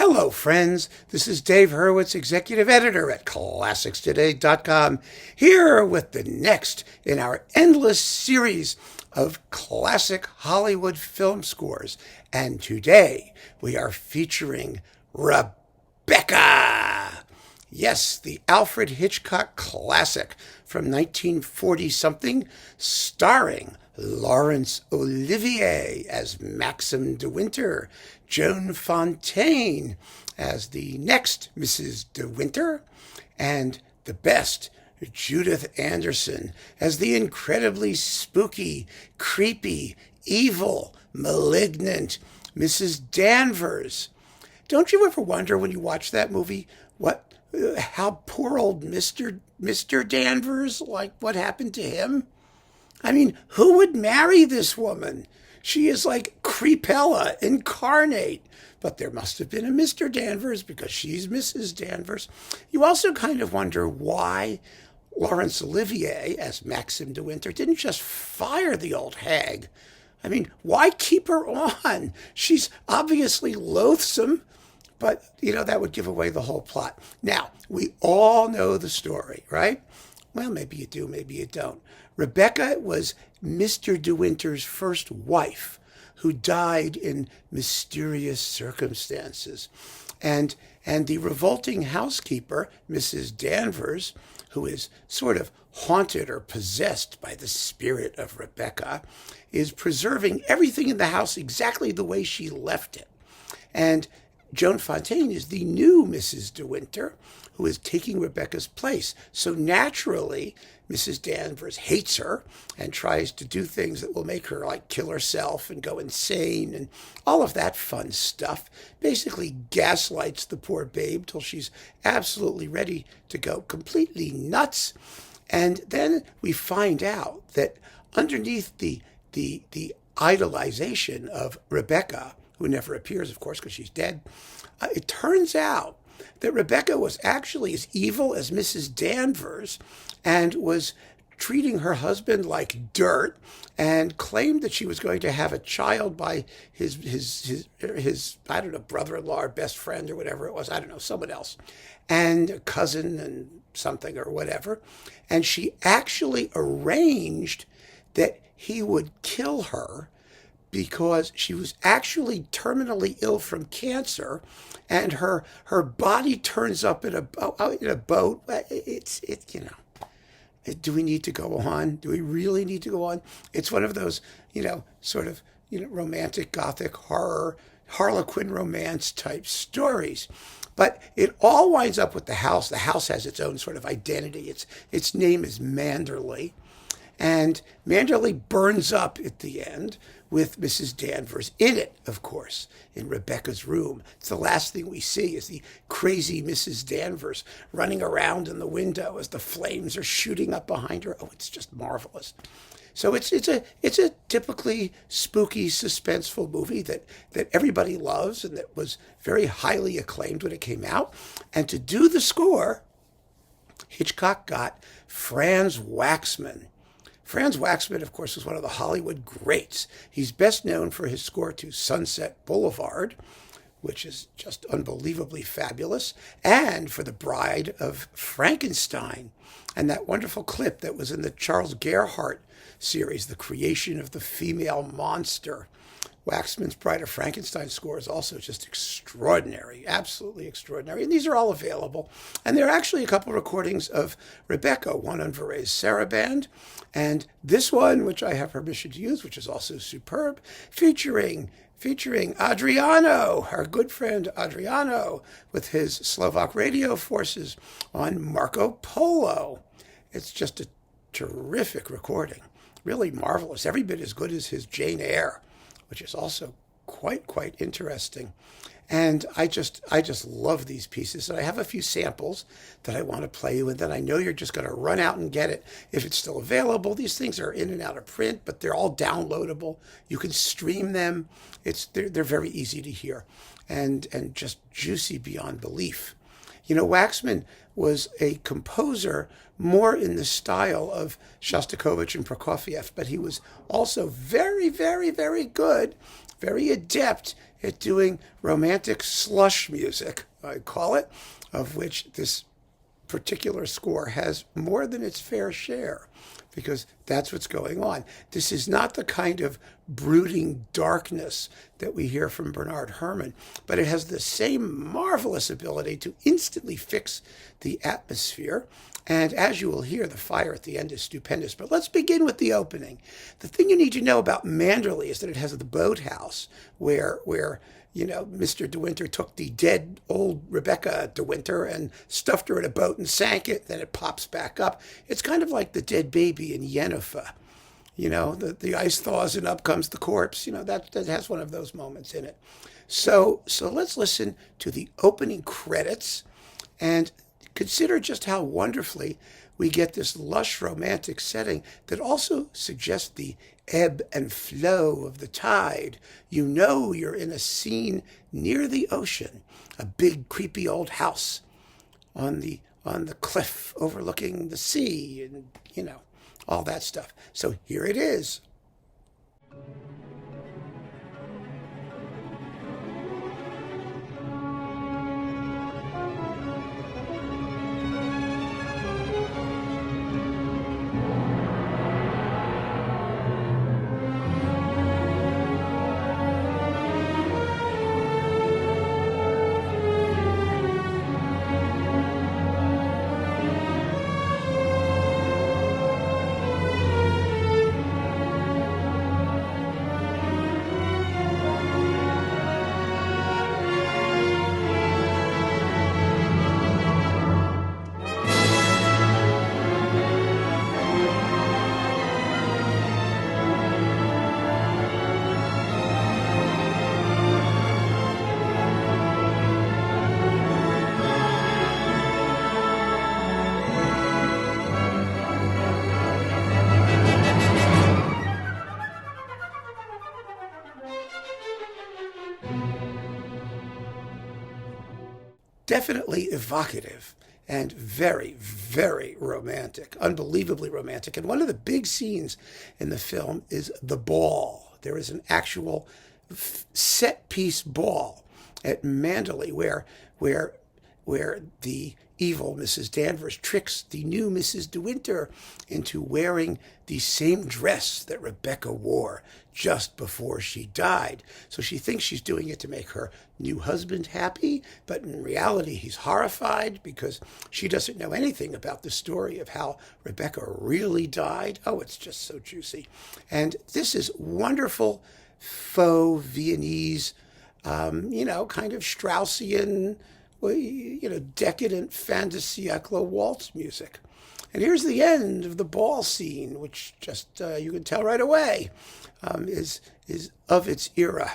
Hello, friends. This is Dave Hurwitz, executive editor at ClassicsToday.com, here with the next in our endless series of classic Hollywood film scores. And today we are featuring Rebecca. Yes, the Alfred Hitchcock classic from 1940-something, starring Laurence Olivier as Maxim de Winter, Joan Fontaine as the next Mrs. de Winter, and the best, Judith Anderson as the incredibly spooky, creepy, evil, malignant Mrs. Danvers. Don't you ever wonder when you watch that movie how poor old Mr. Danvers, like what happened to him? I mean, who would marry this woman? She is like Creepella incarnate. But there must have been a Mr. Danvers because she's Mrs. Danvers. You also kind of wonder why Laurence Olivier, as Maxim de Winter, didn't just fire the old hag. I mean, why keep her on? She's obviously loathsome, but, that would give away the whole plot. Now, we all know the story, right? Well, maybe you do, maybe you don't. Rebecca was Mr. de Winter's first wife, who died in mysterious circumstances. And the revolting housekeeper, Mrs. Danvers, who is sort of haunted or possessed by the spirit of Rebecca, is preserving everything in the house exactly the way she left it. And Joan Fontaine is the new Mrs. de Winter, who is taking Rebecca's place. So naturally, Mrs. Danvers hates her and tries to do things that will make her like kill herself and go insane and all of that fun stuff. Basically gaslights the poor babe till she's absolutely ready to go completely nuts. And then we find out that underneath the idolization of Rebecca, who never appears, of course, because she's dead, it turns out that Rebecca was actually as evil as Mrs. Danvers and was treating her husband like dirt and claimed that she was going to have a child by his I don't know, brother-in-law or best friend or whatever it was, I don't know, someone else, and a cousin and something or whatever. And she actually arranged that he would kill her because she was actually terminally ill from cancer, and her body turns up in a boat. Do we need to go on? Do we really need to go on? It's one of those, romantic gothic horror, Harlequin romance type stories. But it all winds up with the house. The house has its own sort of identity. Its name is Manderley. And Manderley burns up at the end with Mrs. Danvers in it, of course, in Rebecca's room. It's the last thing we see is the crazy Mrs. Danvers running around in the window as the flames are shooting up behind her. Oh, it's just marvelous. So it's a typically spooky, suspenseful movie that everybody loves and that was very highly acclaimed when it came out. And to do the score, Hitchcock got Franz Waxman. Franz Waxman, of course, was one of the Hollywood greats. He's best known for his score to Sunset Boulevard, which is just unbelievably fabulous, and for The Bride of Frankenstein, and that wonderful clip that was in the Charles Gerhardt series, The Creation of the Female Monster. Waxman's Bride of Frankenstein score is also just extraordinary, absolutely extraordinary. And these are all available. And there are actually a couple recordings of Rebecca, one on Varese Sarabande, and this one, which I have permission to use, which is also superb, featuring Adriano, our good friend Adriano, with his Slovak radio forces on Marco Polo. It's just a terrific recording, really marvelous, every bit as good as his Jane Eyre, which is also quite interesting. And I just love these pieces. And I have a few samples that I want to play you, and then I know you're just going to run out and get it if it's still available. These things are in and out of print, but they're all downloadable. You can stream them. They're very easy to hear and just juicy beyond belief. Waxman was a composer more in the style of Shostakovich and Prokofiev, but he was also very, very, very good, very adept at doing romantic slush music, I call it, of which this particular score has more than its fair share, because that's what's going on. This is not the kind of brooding darkness that we hear from Bernard Herrmann, but it has the same marvelous ability to instantly fix the atmosphere. And as you will hear, the fire at the end is stupendous. But let's begin with the opening. The thing you need to know about Manderley is that it has the boathouse where Mr. De Winter took the dead old Rebecca De Winter and stuffed her in a boat and sank it. Then it pops back up. It's kind of like the dead baby in Yennefer. The ice thaws and up comes the corpse. That has one of those moments in it. So let's listen to the opening credits and consider just how wonderfully we get this lush romantic setting that also suggests the ebb and flow of the tide. You're in a scene near the ocean, a big creepy old house on the cliff overlooking the sea, and all that stuff. So here it is. Definitely evocative and very, very romantic, unbelievably romantic. And one of the big scenes in the film is the ball. There is an actual set piece ball at Manderley where the evil Mrs. Danvers tricks the new Mrs. De Winter into wearing the same dress that Rebecca wore just before she died. So she thinks she's doing it to make her new husband happy, but in reality he's horrified because she doesn't know anything about the story of how Rebecca really died. Oh, it's just so juicy. And this is wonderful faux Viennese, kind of Straussian, decadent fin de siècle waltz music. And here's the end of the ball scene, which just, you can tell right away, is of its era.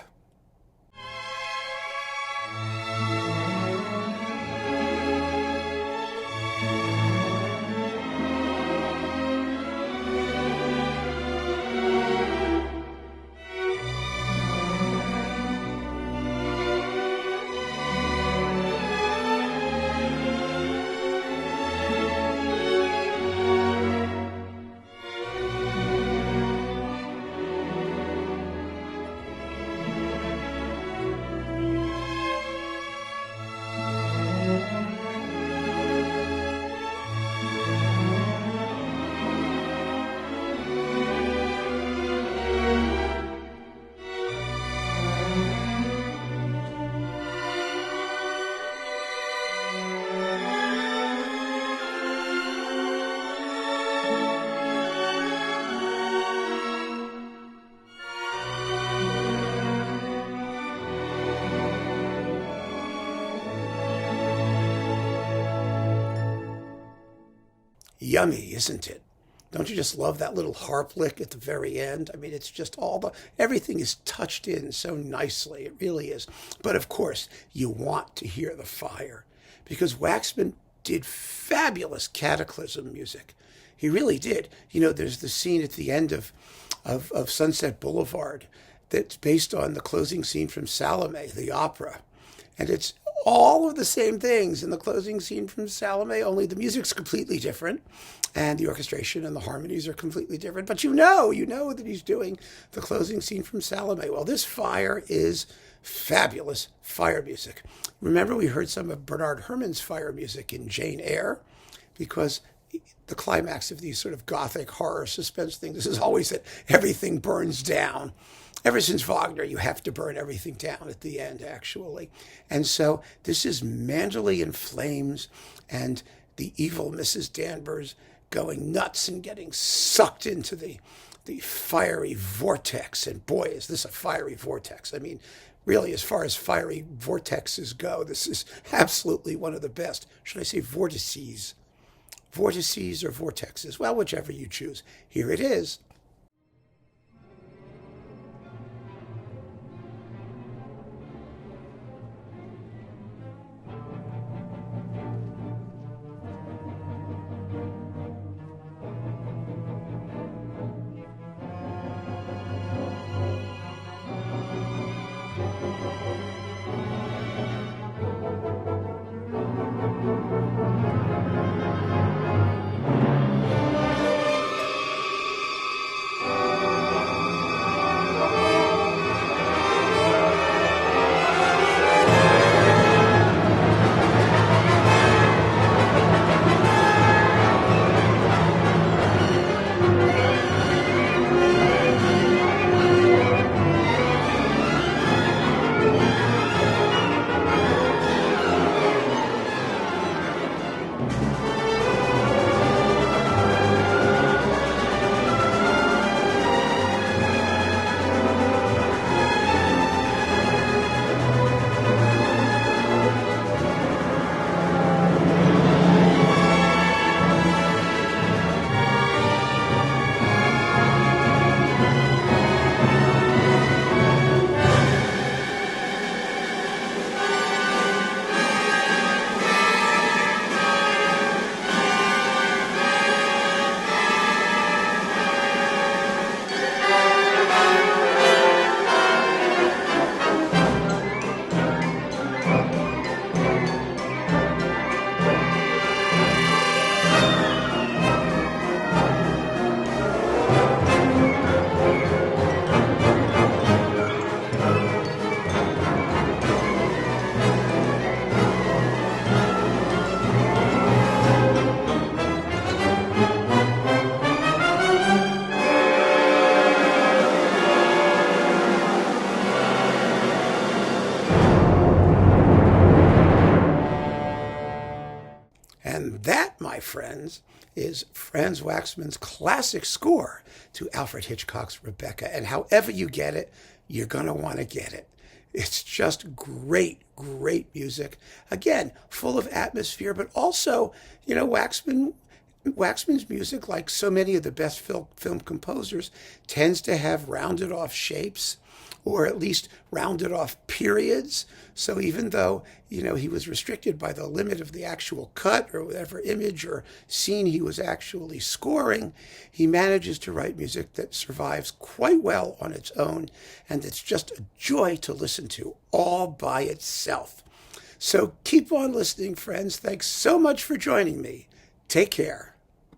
Yummy, isn't it? Don't you just love that little harp lick at the very end? I mean, it's just everything is touched in so nicely. It really is. But of course, you want to hear the fire because Waxman did fabulous Cataclysm music. He really did. There's the scene at the end of Sunset Boulevard that's based on the closing scene from Salome, the opera. And it's all of the same things in the closing scene from Salome, only the music's completely different, and the orchestration and the harmonies are completely different. But you know that he's doing the closing scene from Salome. Well, this fire is fabulous fire music. Remember, we heard some of Bernard Herrmann's fire music in Jane Eyre, because the climax of these sort of gothic horror suspense things is always that everything burns down. Ever since Wagner, you have to burn everything down at the end, actually. And so this is Manderley in flames and the evil Mrs. Danvers going nuts and getting sucked into the fiery vortex. And boy, is this a fiery vortex. I mean, really, as far as fiery vortexes go, this is absolutely one of the best. Should I say vortices? Vortices or vortexes? Well, whichever you choose. Here it is. And that, my friends, is Franz Waxman's classic score to Alfred Hitchcock's Rebecca. And however you get it, you're going to want to get it. It's just great, great music. Again, full of atmosphere, but also, Waxman's music, like so many of the best film composers, tends to have rounded off shapes, or at least rounded off periods. So even though, he was restricted by the limit of the actual cut or whatever image or scene he was actually scoring, he manages to write music that survives quite well on its own, and it's just a joy to listen to all by itself. So keep on listening, friends. Thanks so much for joining me. Take care.